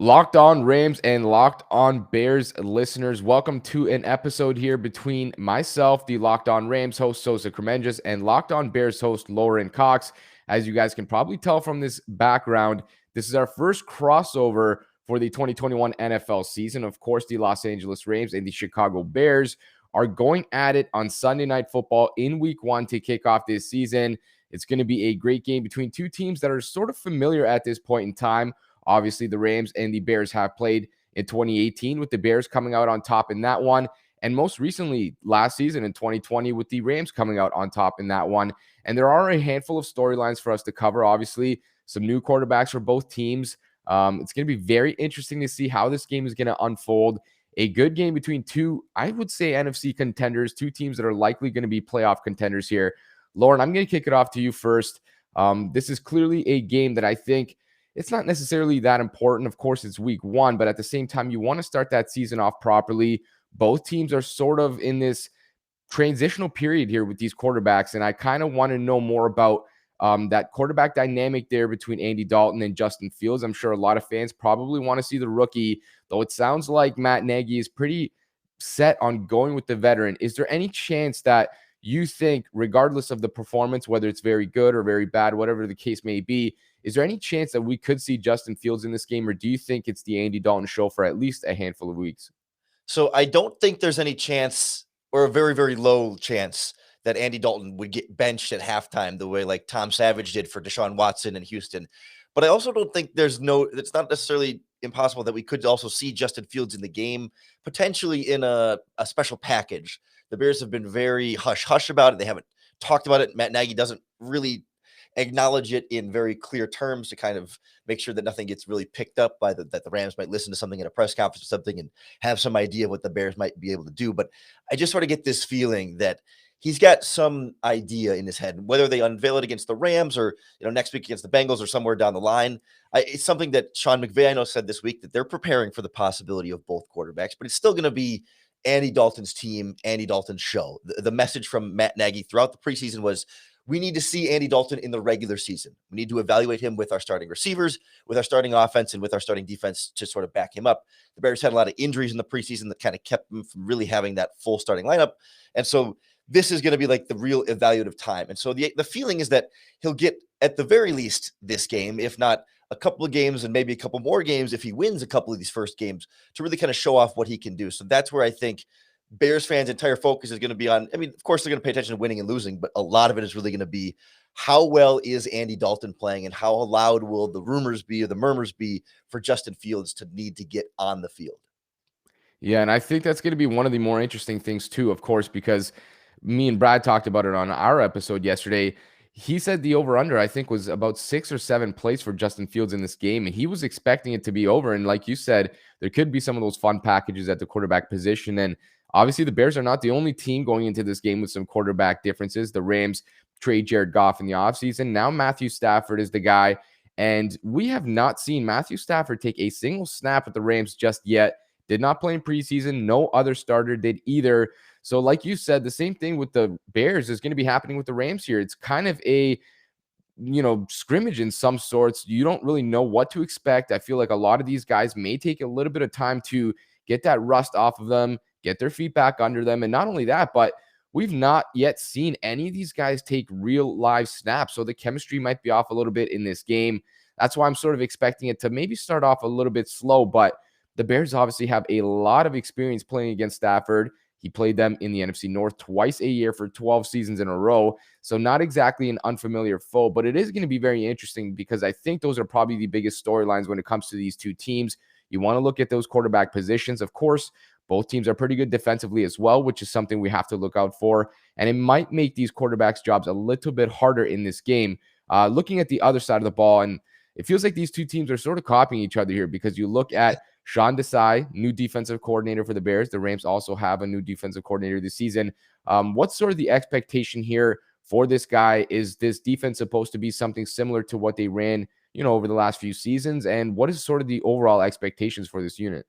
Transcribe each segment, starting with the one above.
Locked on Rams and Locked on Bears listeners, welcome to an episode here between myself, the Locked on Rams host Sosa Kremenjas, and Locked on Bears host Lorin Cox. As you guys can probably tell from this background, this is our first crossover for the 2021 NFL season. Of course, the Los Angeles Rams and the Chicago Bears are going at it on Sunday Night Football in Week 1 to kick off this season. It's going to be a great game between two teams that are sort of familiar at this point in time. Obviously, the Rams and the Bears have played in 2018, with the Bears coming out on top in that one. And most recently, last season in 2020, with the Rams coming out on top in that one. And there are a handful of storylines for us to cover. Obviously, some new quarterbacks for both teams. It's going to be very interesting to see how this game is going to unfold. A good game between two, I would say, NFC contenders, two teams that are likely going to be playoff contenders here. Lauren, I'm going to kick it off to you first. This is clearly a game that I think it's not necessarily that important. Of course, it's week 1, but at the same time, you want to start that season off properly. Both teams are sort of in this transitional period here with these quarterbacks, and I kind of want to know more about that quarterback dynamic there between Andy Dalton and Justin Fields. I'm sure a lot of fans probably want to see the rookie, though it sounds like Matt Nagy is pretty set on going with the veteran. Is there any chance that you think, regardless of the performance, whether it's very good or very bad, whatever the case may be, is there any chance that we could see Justin Fields in this game, or do you think it's the Andy Dalton show for at least a handful of weeks? So I don't think there's any chance, or a very, very low chance, that Andy Dalton would get benched at halftime the way like Tom Savage did for Deshaun Watson in Houston. But I also don't think it's not necessarily impossible that we could also see Justin Fields in the game, potentially in a special package. The Bears have been very hush-hush about it. They haven't talked about it. Matt Nagy doesn't really acknowledge it in very clear terms to kind of make sure that nothing gets really picked up by that the Rams might listen to something in a press conference or something and have some idea of what the Bears might be able to do. But I just sort of get this feeling that he's got some idea in his head, whether they unveil it against the Rams or next week against the Bengals or somewhere down the line. It's something that Sean McVay, I know, said this week that they're preparing for the possibility of both quarterbacks, but it's still going to be Andy Dalton's team, Andy Dalton's show. The message from Matt Nagy throughout the preseason was, we need to see Andy Dalton in the regular season. We need to evaluate him with our starting receivers, with our starting offense, and with our starting defense to sort of back him up. The Bears had a lot of injuries in the preseason that kind of kept them from really having that full starting lineup. And so this is going to be like the real evaluative time. And so the feeling is that he'll get, at the very least, this game, if not a couple of games and maybe a couple more games if he wins a couple of these first games, to really kind of show off what he can do. So that's where I think Bears fans' entire focus is going to be on. I mean, of course, they're going to pay attention to winning and losing, but a lot of it is really going to be how well is Andy Dalton playing and how loud will the rumors be or the murmurs be for Justin Fields to need to get on the field. Yeah, and I think that's going to be one of the more interesting things too, of course, because me and Brad talked about it on our episode yesterday. He said the over-under, I think, was about 6 or 7 plays for Justin Fields in this game, and he was expecting it to be over. And like you said, there could be some of those fun packages at the quarterback position. And obviously, the Bears are not the only team going into this game with some quarterback differences. The Rams trade Jared Goff in the offseason. Now Matthew Stafford is the guy, and we have not seen Matthew Stafford take a single snap at the Rams just yet. Did not play in preseason. No other starter did either. So like you said, the same thing with the Bears is going to be happening with the Rams here. It's kind of a, scrimmage in some sorts. You don't really know what to expect. I feel like a lot of these guys may take a little bit of time to get that rust off of them, get their feet back under them. And not only that, but we've not yet seen any of these guys take real live snaps. So the chemistry might be off a little bit in this game. That's why I'm sort of expecting it to maybe start off a little bit slow, but the Bears obviously have a lot of experience playing against Stafford. He played them in the NFC North twice a year for 12 seasons in a row. So not exactly an unfamiliar foe, but it is going to be very interesting because I think those are probably the biggest storylines when it comes to these two teams. You want to look at those quarterback positions. Of course, both teams are pretty good defensively as well, which is something we have to look out for. And it might make these quarterbacks' jobs a little bit harder in this game. Looking at the other side of the ball, and it feels like these two teams are sort of copying each other here because you look at Sean Desai, new defensive coordinator for the Bears. The Rams also have a new defensive coordinator this season. What's sort of the expectation here for this guy? Is this defense supposed to be something similar to what they ran, over the last few seasons? And what is sort of the overall expectations for this unit?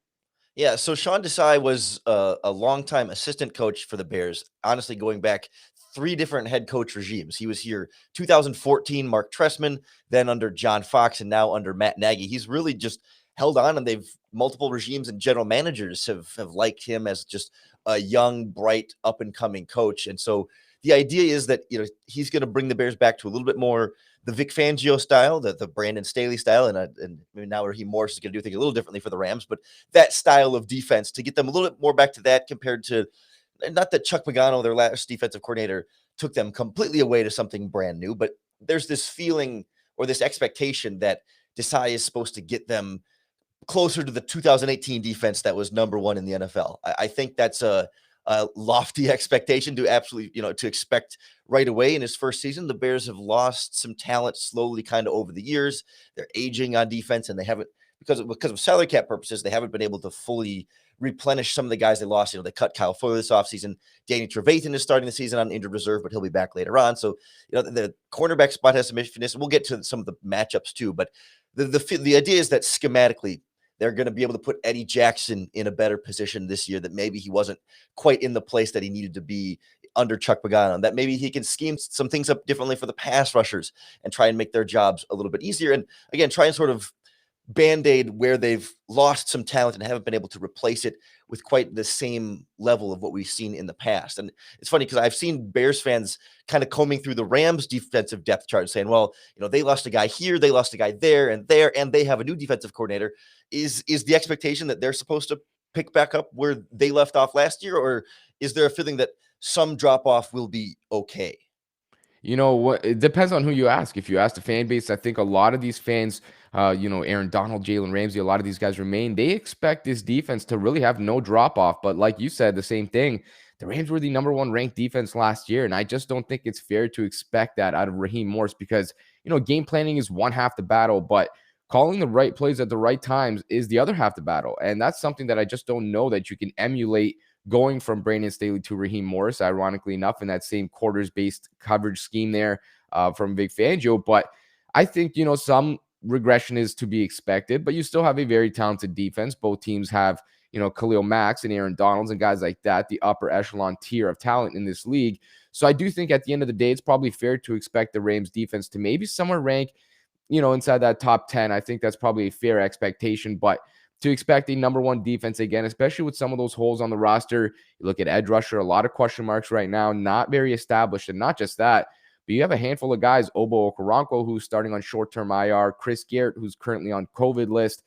Yeah, so Sean Desai was a longtime assistant coach for the Bears, honestly, going back 3 different head coach regimes. He was here 2014, Mark Trestman, then under John Fox, and now under Matt Nagy. He's really just held on, and they've multiple regimes and general managers have liked him as just a young, bright, up and coming coach. And so the idea is that he's going to bring the Bears back to a little bit more the Vic Fangio style, the Brandon Staley style, and now Raheem Morris is going to do things a little differently for the Rams, but that style of defense to get them a little bit more back to that compared to, not that Chuck Pagano, their last defensive coordinator, took them completely away to something brand new, but there's this feeling or this expectation that Desai is supposed to get them closer to the 2018 defense that was number one in the NFL. I think that's a lofty expectation to absolutely, to expect right away in his first season. The Bears have lost some talent slowly kind of over the years. They're aging on defense, and they haven't, because of salary cap purposes, they haven't been able to fully replenish some of the guys they lost. They cut Kyle Fuller this offseason. Danny Trevathan is starting the season on injured reserve, but he'll be back later on. So, the cornerback spot has some issues. We'll get to some of the matchups too, but the idea is that schematically, they're going to be able to put Eddie Jackson in a better position this year, that maybe he wasn't quite in the place that he needed to be under Chuck Pagano, that maybe he can scheme some things up differently for the pass rushers and try and make their jobs a little bit easier. And again, try and sort of Band-Aid where they've lost some talent and haven't been able to replace it with quite the same level of what we've seen in the past. And it's funny because I've seen Bears fans kind of combing through the Rams defensive depth chart and saying, well, they lost a guy here, they lost a guy there, and they have a new defensive coordinator. Is the expectation that they're supposed to pick back up where they left off last year, or is there a feeling that some drop off will be okay? You know what? It depends on who you ask. If you ask the fan base, I think a lot of these fans, Aaron Donald, Jalen Ramsey, a lot of these guys remain. They expect this defense to really have no drop off. But like you said, the same thing. The Rams were the number one ranked defense last year, and I just don't think it's fair to expect that out of Raheem Morris because game planning is one half the battle, but calling the right plays at the right times is the other half the battle, and that's something that I just don't know that you can emulate going from Brandon Staley to Raheem Morris, ironically enough, in that same quarters-based coverage scheme there from Vic Fangio. But I think, some regression is to be expected, but you still have a very talented defense. Both teams have, Khalil Max and Aaron Donalds and guys like that, the upper echelon tier of talent in this league. So I do think at the end of the day, it's probably fair to expect the Rams defense to maybe somewhere rank, inside that top 10. I think that's probably a fair expectation, but to expect a number one defense again, especially with some of those holes on the roster. You look at edge rusher, a lot of question marks right now, not very established. And not just that, but you have a handful of guys, Obo Okoronkwo, who's starting on short-term IR, Chris Garrett, who's currently on COVID list.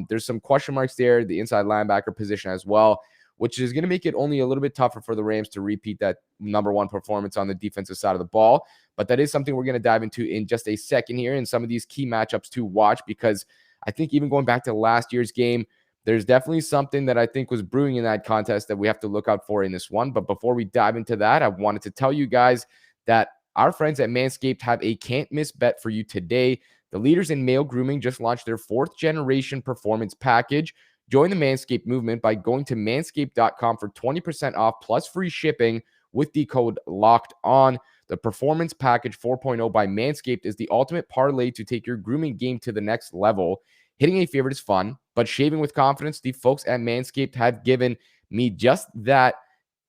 There's some question marks there, the inside linebacker position as well, which is going to make it only a little bit tougher for the Rams to repeat that number one performance on the defensive side of the ball. But that is something we're going to dive into in just a second here, and some of these key matchups to watch, because I think even going back to last year's game, there's definitely something that I think was brewing in that contest that we have to look out for in this one. But before we dive into that, I wanted to tell you guys that our friends at Manscaped have a can't-miss bet for you today. The leaders in male grooming just launched their 4th-generation performance package. Join the Manscaped movement by going to manscaped.com for 20% off plus free shipping with the code LOCKEDON. The Performance Package 4.0 by Manscaped is the ultimate parlay to take your grooming game to the next level. Hitting a favorite is fun, but shaving with confidence, the folks at Manscaped have given me just that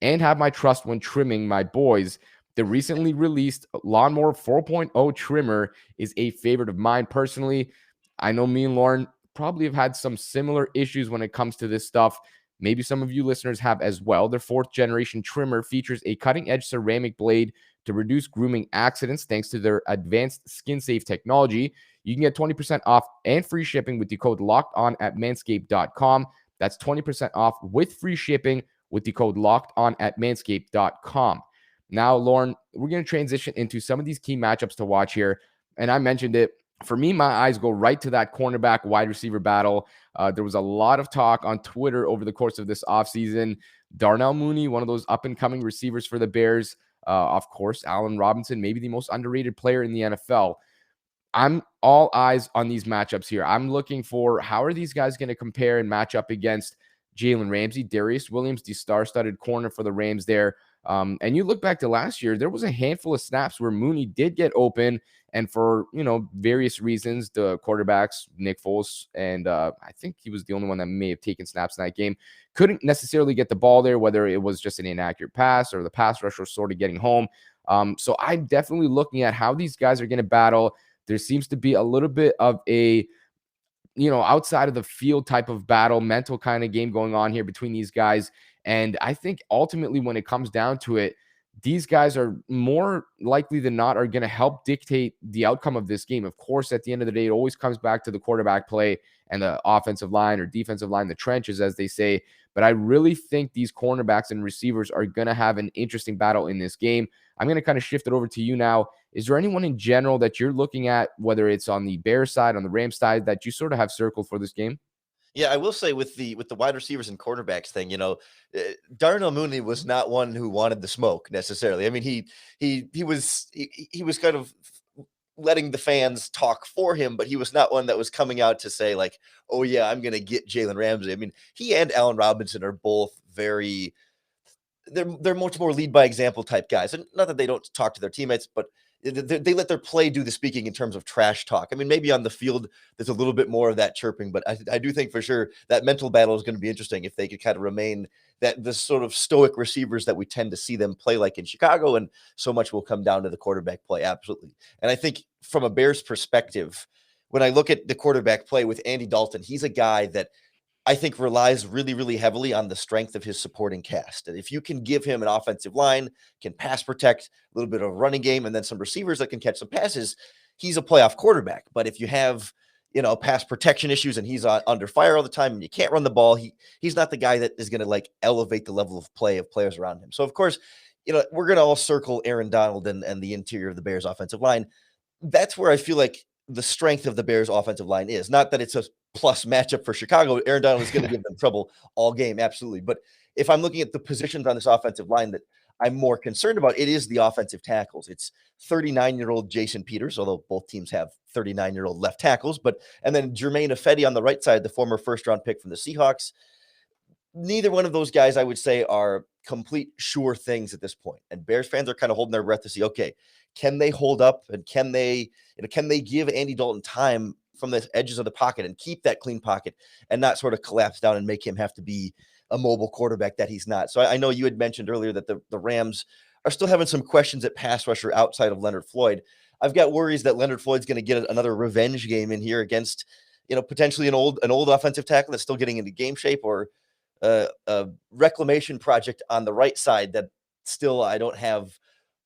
and have my trust when trimming my boys. The recently released Lawnmower 4.0 trimmer is a favorite of mine personally. I know me and Lorin probably have had some similar issues when it comes to this stuff. Maybe some of you listeners have as well. Their 4th-generation trimmer features a cutting-edge ceramic blade to reduce grooming accidents thanks to their advanced skin-safe technology. You can get 20% off and free shipping with the code LOCKEDON at manscaped.com. That's 20% off with free shipping with the code LOCKEDON at manscaped.com. Now, Lorin, we're going to transition into some of these key matchups to watch here. And I mentioned it. For me, my eyes go right to that cornerback wide receiver battle. There was a lot of talk on Twitter over the course of this offseason. Darnell Mooney, one of those up-and-coming receivers for the Bears. Of course, Allen Robinson, maybe the most underrated player in the NFL. I'm all eyes on these matchups here. I'm looking for how are these guys going to compare and match up against Jalen Ramsey, Darius Williams, the star-studded corner for the Rams there. And you look back to last year, there was a handful of snaps where Mooney did get open, and for, various reasons, the quarterbacks, Nick Foles, and I think he was the only one that may have taken snaps in that game, couldn't necessarily get the ball there, whether it was just an inaccurate pass or the pass rush was sort of getting home. So I'm definitely looking at how these guys are going to battle. There seems to be a little bit of a outside of the field type of battle, mental kind of game going on here between these guys. And I think ultimately when it comes down to it, these guys are more likely than not are going to help dictate the outcome of this game. Of course, at the end of the day, it always comes back to the quarterback play and the offensive line or defensive line, the trenches, as they say. But I really think these cornerbacks and receivers are going to have an interesting battle in this game. I'm going to kind of shift it over to you now. Is there anyone in general that you're looking at, whether it's on the Bears side, on the Rams side, that you sort of have circled for this game? Yeah, I will say with the wide receivers and quarterbacks thing, Darnell Mooney was not one who wanted the smoke necessarily. I mean, he was kind of letting the fans talk for him, but he was not one that was coming out to say like, "Oh yeah, I'm going to get Jalen Ramsey." I mean, he and Allen Robinson are both very they're much more lead by example type guys, and not that they don't talk to their teammates, but they let their play do the speaking in terms of trash talk. I mean, maybe on the field there's a little bit more of that chirping, but I do think for sure that mental battle is going to be interesting if they could kind of remain that the sort of stoic receivers that we tend to see them play like in Chicago, and so much will come down to the quarterback play, absolutely. And I think from a Bears perspective, when I look at the quarterback play with Andy Dalton, he's a guy that I think relies really, really heavily on the strength of his supporting cast. And if you can give him an offensive line, can pass protect, a little bit of a running game, and then some receivers that can catch some passes, he's a playoff quarterback. But if you have, pass protection issues and he's under fire all the time and you can't run the ball, he's not the guy that is going to like elevate the level of play of players around him. So of course, we're going to all circle Aaron Donald and the interior of the Bears offensive line. That's where I feel like the strength of the Bears offensive line is. Not that it's a plus matchup for Chicago. Aaron Donald is going to give them trouble all game, absolutely. But if I'm looking at the positions on this offensive line that I'm more concerned about, it is the offensive tackles. It's 39-year-old Jason Peters, although both teams have 39-year-old left tackles, and then Jermaine Ifedi on the right side, the former first-round pick from the Seahawks. Neither one of those guys, I would say, are complete sure things at this point. And Bears fans are kind of holding their breath to see, okay, can they hold up and can they give Andy Dalton time from the edges of the pocket and keep that clean pocket and not sort of collapse down and make him have to be a mobile quarterback that he's not. So I know you had mentioned earlier that the Rams are still having some questions at pass rusher outside of Leonard Floyd. I've got worries that Leonard Floyd's going to get another revenge game in here against, potentially an old offensive tackle that's still getting into game shape, or a reclamation project on the right side that still I don't have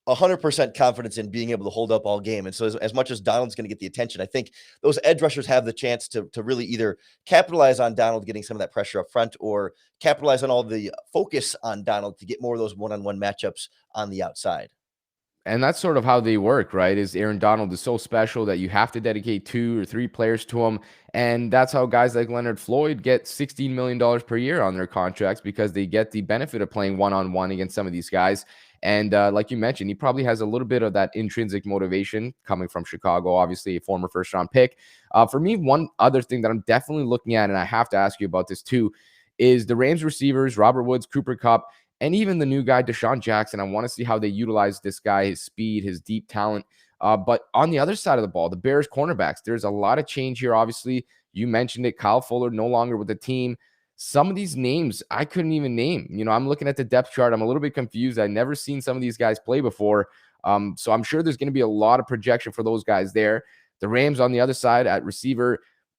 100% confidence in being able to hold up all game. And so as much as Donald's going to get the attention, I think those edge rushers have the chance to really either capitalize on Donald getting some of that pressure up front, or capitalize on all the focus on Donald to get more of those one-on-one matchups on the outside. And that's sort of how they work, right? Is Aaron Donald is so special that you have to dedicate 2 or 3 players to him. And that's how guys like Leonard Floyd get $16 million per year on their contracts, because they get the benefit of playing one-on-one against some of these guys. And like you mentioned, he probably has a little bit of that intrinsic motivation coming from Chicago, obviously a former first-round pick. For me, one other thing that I'm definitely looking at, and I have to ask you about this too, is the Rams receivers, Robert Woods, Cooper Kupp, and even the new guy, Deshaun Jackson. I want to see how they utilize this guy, his speed, his deep talent. But on the other side of the ball, the Bears cornerbacks, there's a lot of change here. Obviously, you mentioned it. Kyle Fuller no longer with the team. Some of these names I couldn't even name. I'm looking at the depth chart. I'm a little bit confused. I've never seen some of these guys play before. So I'm sure there's going to be a lot of projection for those guys there. The Rams on the other side at receiver,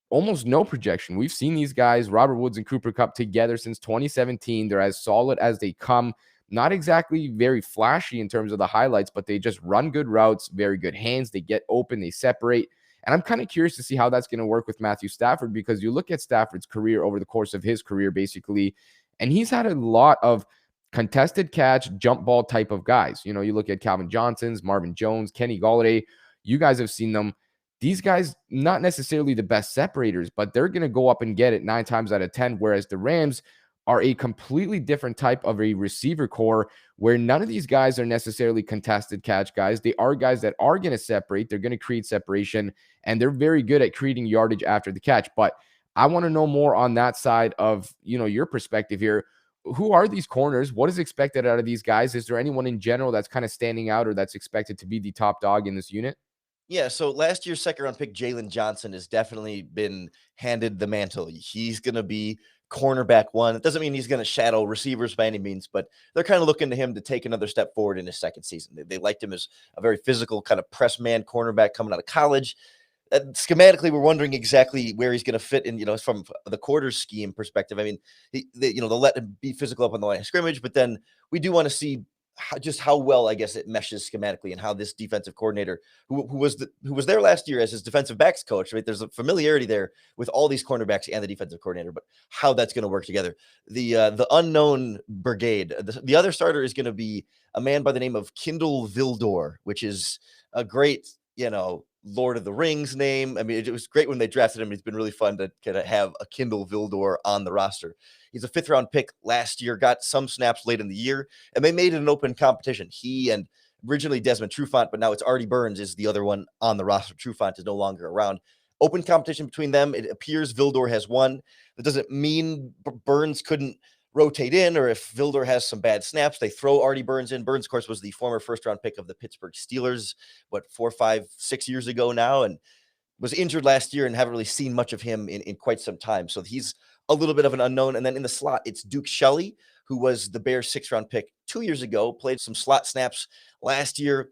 almost no projection. We've seen these guys, Robert Woods and Cooper Kupp, together since 2017. They're as solid as they come. Not exactly very flashy in terms of the highlights, but they just run good routes, very good hands. They get open, they separate. And I'm kind of curious to see how that's going to work with Matthew Stafford, because you look at Stafford's career over the course of his career, basically, and he's had a lot of contested catch, jump ball type of guys. You look at Calvin Johnson's, Marvin Jones, Kenny Golladay. You guys have seen them. These guys, not necessarily the best separators, but they're going to go up and get it 9 times out of 10, whereas the Rams are a completely different type of a receiver core, where none of these guys are necessarily contested catch guys. They are guys that are going to separate. They're going to create separation, and they're very good at creating yardage after the catch. But I want to know more on that side of, your perspective here. Who are these corners? What is expected out of these guys? Is there anyone in general that's kind of standing out or that's expected to be the top dog in this unit? Yeah, so last year's second-round pick, Jalen Johnson, has definitely been handed the mantle. He's going to be cornerback one. It doesn't mean he's going to shadow receivers by any means, but they're kind of looking to him to take another step forward in his second season. They liked him as a very physical kind of press man cornerback coming out of college. schematically, we're wondering exactly where he's going to fit in, from the quarter scheme perspective. I mean, they'll let him be physical up on the line of scrimmage, but then we do want to see how well, I guess, it meshes schematically, and how this defensive coordinator, who was there last year as his defensive backs coach, right? There's a familiarity there with all these cornerbacks and the defensive coordinator, but how that's going to work together. The unknown brigade. The other starter is going to be a man by the name of Kindle Vildor, which is a great, Lord of the Rings name. I mean, it was great when they drafted him. It's been really fun to kind of have a Kindle Vildor on the roster. He's a 5th round pick last year, got some snaps late in the year, and they made it an open competition. He and originally Desmond Trufant, but now it's Artie Burns is the other one on the roster. Trufant is no longer around. Open competition between them. It appears Vildor has won. That doesn't mean Burns couldn't rotate in, or if Vildor has some bad snaps, they throw Artie Burns in. Burns, of course, was the former 1st round pick of the Pittsburgh Steelers, 4, 5, 6 years ago now, and was injured last year and haven't really seen much of him in quite some time. So he's a little bit of an unknown. And then in the slot, it's Duke Shelley, who was the Bears 6th round pick 2 years ago, played some slot snaps last year.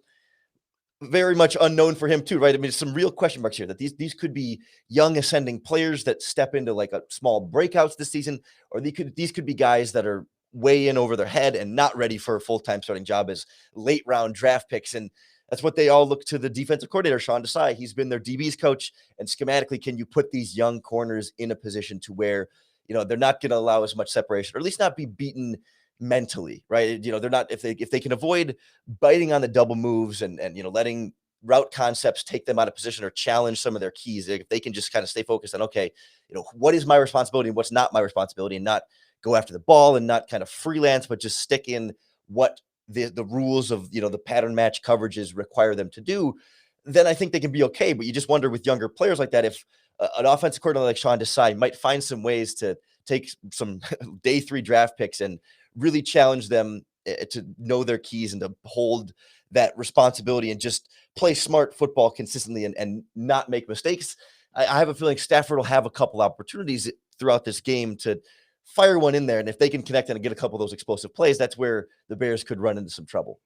Very much unknown for him too, right? I mean, some real question marks here that these could be young ascending players that step into like a small breakouts this season, or these could be guys that are way in over their head and not ready for a full-time starting job as late round draft picks. And that's what they all look to the defensive coordinator, Sean Desai. He's been their DBs coach, and schematically, can you put these young corners in a position to where, they're not going to allow as much separation, or at least not be beaten mentally, right? They're not, if they can avoid biting on the double moves and letting route concepts take them out of position or challenge some of their keys, if they can just kind of stay focused on, okay, what is my responsibility and what's not my responsibility, and not go after the ball and not kind of freelance, but just stick in what the rules of, the pattern match coverages require them to do, then I think they can be okay. But you just wonder with younger players like that, if an offensive coordinator like Sean Desai might find some ways to take some day 3 draft picks and really challenge them to know their keys and to hold that responsibility and just play smart football consistently and not make mistakes. I have a feeling Stafford will have a couple opportunities throughout this game to fire one in there. And if they can connect and get a couple of those explosive plays, that's where the Bears could run into some trouble.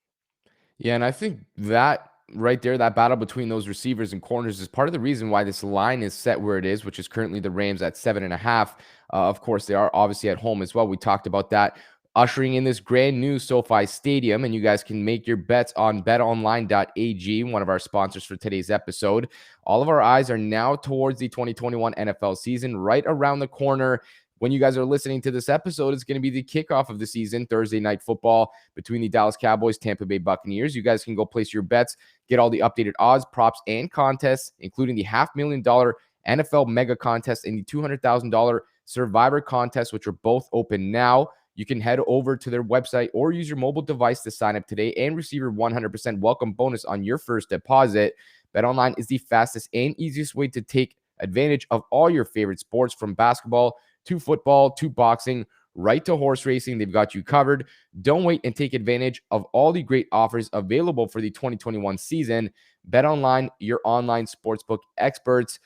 Yeah, and I think that right there, that battle between those receivers and corners is part of the reason why this line is set where it is, which is currently the Rams at 7.5. Of course, they are obviously at home as well. We talked about that. Ushering in this brand new SoFi Stadium, and you guys can make your bets on betonline.ag, one of our sponsors for today's episode. All of our eyes are now towards the 2021 NFL season, right around the corner. When you guys are listening to this episode, it's going to be the kickoff of the season, Thursday Night Football between the Dallas Cowboys, Tampa Bay Buccaneers. You guys can go place your bets, get all the updated odds, props, and contests, including the $500,000 NFL Mega Contest and the $200,000 Survivor Contest, which are both open now. You can head over to their website or use your mobile device to sign up today and receive your 100% welcome bonus on your first deposit. BetOnline is the fastest and easiest way to take advantage of all your favorite sports, from basketball to football to boxing, right to horse racing. They've got you covered. Don't wait and take advantage of all the great offers available for the 2021 season. BetOnline, your online sportsbook experts.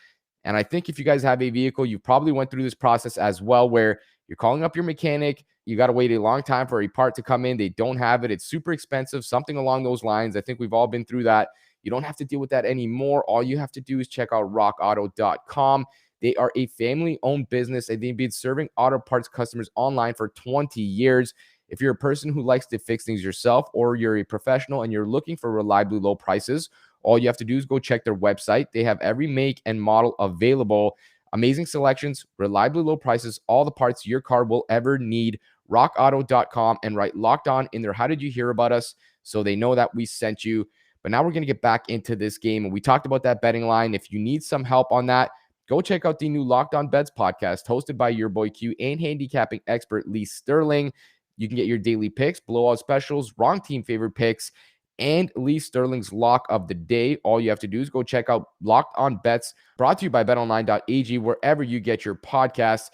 And I think if you guys have a vehicle, you probably went through this process as well, where you're calling up your mechanic. You got to wait a long time for a part to come in. They don't have it. It's super expensive, something along those lines. I think we've all been through that. You don't have to deal with that anymore. All you have to do is check out rockauto.com. They are a family-owned business, and they've been serving auto parts customers online for 20 years. If you're a person who likes to fix things yourself, or you're a professional and you're looking for reliably low prices, all you have to do is go check their website. They have every make and model available. Amazing selections, reliably low prices, all the parts your car will ever need. rockauto.com, and write Locked On in there. How did you hear about us? So they know that we sent you. But now we're going to get back into this game. And we talked about that betting line. If you need some help on that, go check out the new Locked On Bets podcast, hosted by your boy Q and handicapping expert Lee Sterling. You can get your daily picks, blowout specials, wrong team favorite picks, and Lee Sterling's lock of the day. All you have to do is go check out Locked On Bets, brought to you by betonline.ag, wherever you get your podcasts.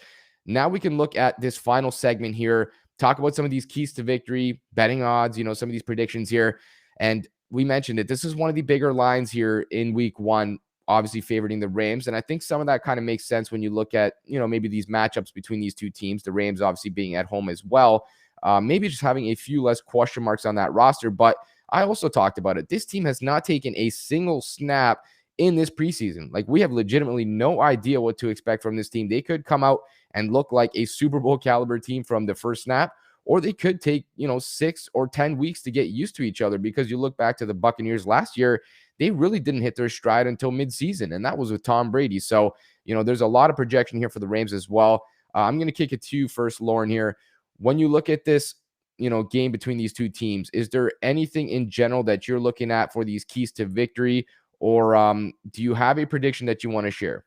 Now we can look at this final segment here, talk about some of these keys to victory, betting odds, some of these predictions here. And we mentioned it. This is one of the bigger lines here in week one, obviously favoring the Rams. And I think some of that kind of makes sense when you look at, maybe these matchups between these two teams, the Rams obviously being at home as well. Maybe just having a few less question marks on that roster. But I also talked about it. This team has not taken a single snap in this preseason. Like, we have legitimately no idea what to expect from this team. They could come out and look like a Super Bowl caliber team from the first snap, or they could take, 6 or 10 weeks to get used to each other, because you look back to the Buccaneers last year, they really didn't hit their stride until midseason, and that was with Tom Brady. So, there's a lot of projection here for the Rams as well. I'm going to kick it to you first, Lorin, here. When you look at this, game between these two teams, is there anything in general that you're looking at for these keys to victory, or do you have a prediction that you want to share?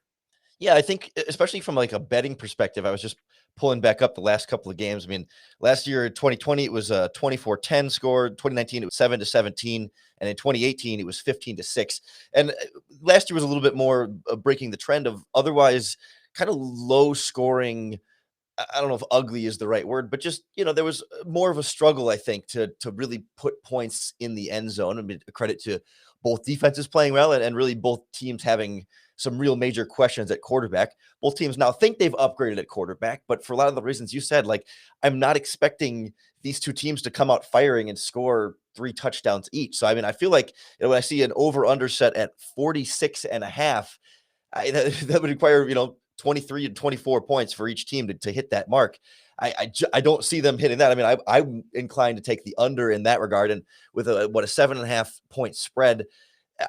Yeah, I think especially from like a betting perspective, I was just pulling back up the last couple of games. I mean, last year, 2020, it was a 24-10 score. 2019, it was 7-17. And in 2018, it was 15-6. And last year was a little bit more breaking the trend of otherwise kind of low scoring. I don't know if ugly is the right word, but just, there was more of a struggle, I think, to really put points in the end zone. I mean, credit to both defenses playing well and really both teams having some real major questions at quarterback. Both teams now think they've upgraded at quarterback, but for a lot of the reasons you said, like, I'm not expecting these two teams to come out firing and score 3 touchdowns each. So, I mean, I feel like when I see an over-under set at 46.5, that would require, 23 and 24 points for each team to hit that mark. I don't see them hitting that. I mean, I'm inclined to take the under in that regard. And with a 7.5 point spread,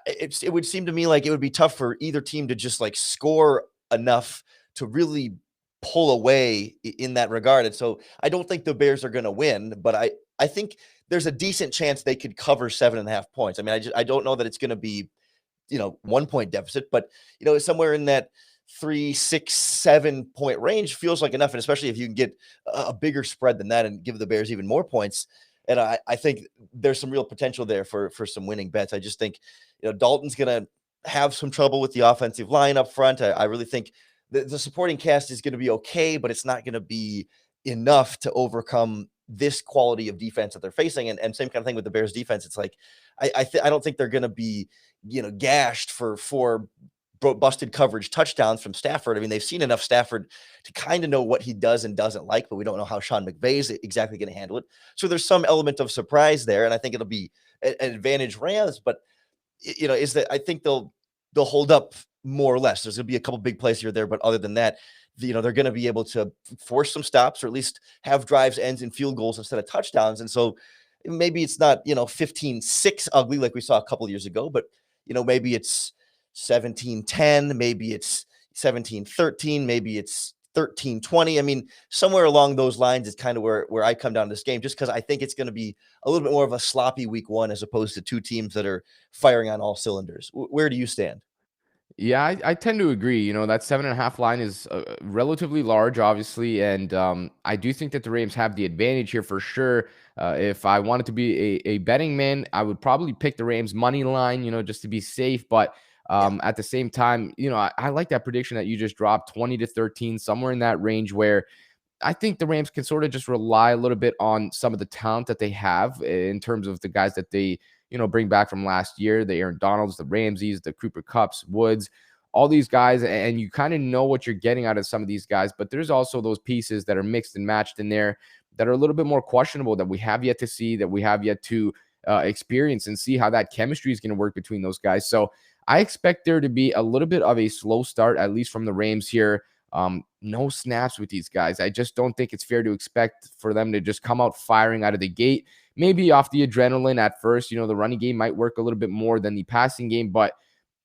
it would seem to me like it would be tough for either team to just like score enough to really pull away in that regard. And so I don't think the Bears are going to win, but I think there's a decent chance they could cover 7.5 points. I mean, I don't know that it's going to be, 1 point deficit, but somewhere in that 3, 6, 7 point range feels like enough. And especially if you can get a bigger spread than that and give the Bears even more points. And I think there's some real potential there for some winning bets. I just think, Dalton's going to have some trouble with the offensive line up front. I really think the supporting cast is going to be okay, but it's not going to be enough to overcome this quality of defense that they're facing. And same kind of thing with the Bears defense. It's like, I don't think they're going to be, gashed for 4 busted coverage touchdowns from Stafford. I mean, they've seen enough Stafford to kind of know what he does and doesn't like, but we don't know how Sean McVay is exactly going to handle it. So there's some element of surprise there. And I think it'll be an advantage Rams, but is that I think they'll hold up more or less. There's going to be a couple big plays here or there, but other than that, they're going to be able to force some stops or at least have drives ends in field goals instead of touchdowns. And so maybe it's not, 15-6 ugly like we saw a couple of years ago, but maybe it's 17-10, maybe it's 17-13, maybe it's 13-20. I mean, somewhere along those lines is kind of where I come down to this game, just because I think it's going to be a little bit more of a sloppy week 1 as opposed to two teams that are firing on all cylinders. Where do you stand? Yeah, I tend to agree. That 7.5 line is relatively large, obviously, and I do think that the Rams have the advantage here for sure. If I wanted to be a betting man, I would probably pick the Rams money line, just to be safe. But Yeah. at the same time, I like that prediction that you just dropped, 20-13, somewhere in that range, where I think the Rams can sort of just rely a little bit on some of the talent that they have in terms of the guys that they, bring back from last year, the Aaron Donalds, the Ramseys, the Cooper Kupps, Woods, all these guys. And you kind of know what you're getting out of some of these guys, but there's also those pieces that are mixed and matched in there that are a little bit more questionable, that we have yet to see, that we have yet to experience and see how that chemistry is going to work between those guys. So I expect there to be a little bit of a slow start, at least from the Rams here. No snaps with these guys. I just don't think it's fair to expect for them to just come out firing out of the gate. Maybe off the adrenaline at first, the running game might work a little bit more than the passing game, but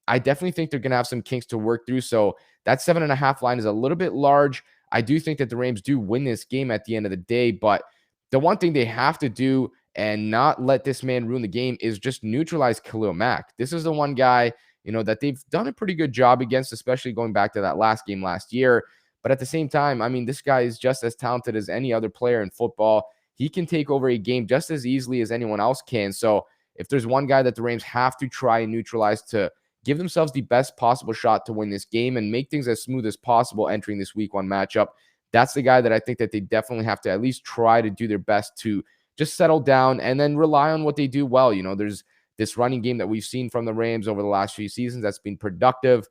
I definitely think they're going to have some kinks to work through. So that 7.5 line is a little bit large. I do think that the Rams do win this game at the end of the day, but the one thing they have to do and not let this man ruin the game is just neutralize Khalil Mack. This is the one guy, that they've done a pretty good job against, especially going back to that last game last year. But at the same time, I mean, this guy is just as talented as any other player in football. He can take over a game just as easily as anyone else can. So if there's one guy that the Rams have to try and neutralize to give themselves the best possible shot to win this game and make things as smooth as possible entering this week 1 matchup, that's the guy that I think that they definitely have to at least try to do their best to just settle down and then rely on what they do well. There's this running game that we've seen from the Rams over the last few seasons that's been productive.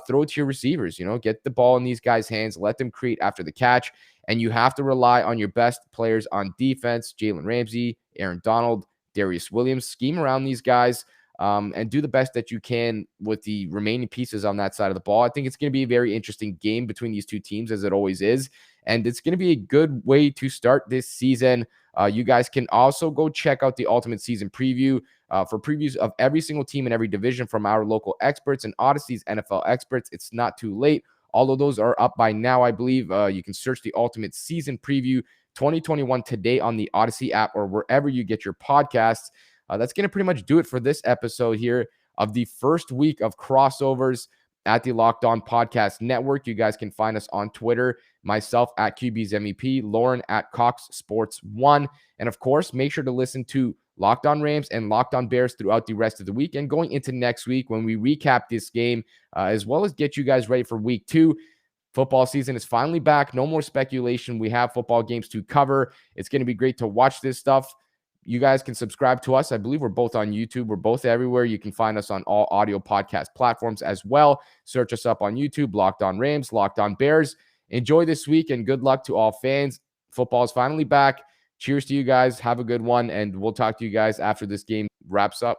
Throw it to your receivers, get the ball in these guys' hands, let them create after the catch. And you have to rely on your best players on defense, Jalen Ramsey, Aaron Donald, Darius Williams, scheme around these guys. and do the best that you can with the remaining pieces on that side of the ball. I think it's going to be a very interesting game between these two teams, as it always is. And it's going to be a good way to start this season. You guys can also go check out the Ultimate Season Preview for previews of every single team in every division from our local experts and Odyssey's NFL experts. It's not too late. All of those are up by now, I believe. You can search the Ultimate Season Preview 2021 today on the Odyssey app or wherever you get your podcasts. That's going to pretty much do it for this episode here of the first week of crossovers at the Locked On Podcast Network. You guys can find us on Twitter, myself at QB's MEP, Lorin at Cox Sports 1. And of course, make sure to listen to Locked On Rams and Locked On Bears throughout the rest of the week and going into next week when we recap this game, as well as get you guys ready for week 2. Football season is finally back. No more speculation. We have football games to cover. It's going to be great to watch this stuff. You guys can subscribe to us. I believe we're both on YouTube. We're both everywhere. You can find us on all audio podcast platforms as well. Search us up on YouTube, Locked On Rams, Locked On Bears. Enjoy this week and good luck to all fans. Football is finally back. Cheers to you guys. Have a good one, and we'll talk to you guys after this game wraps up.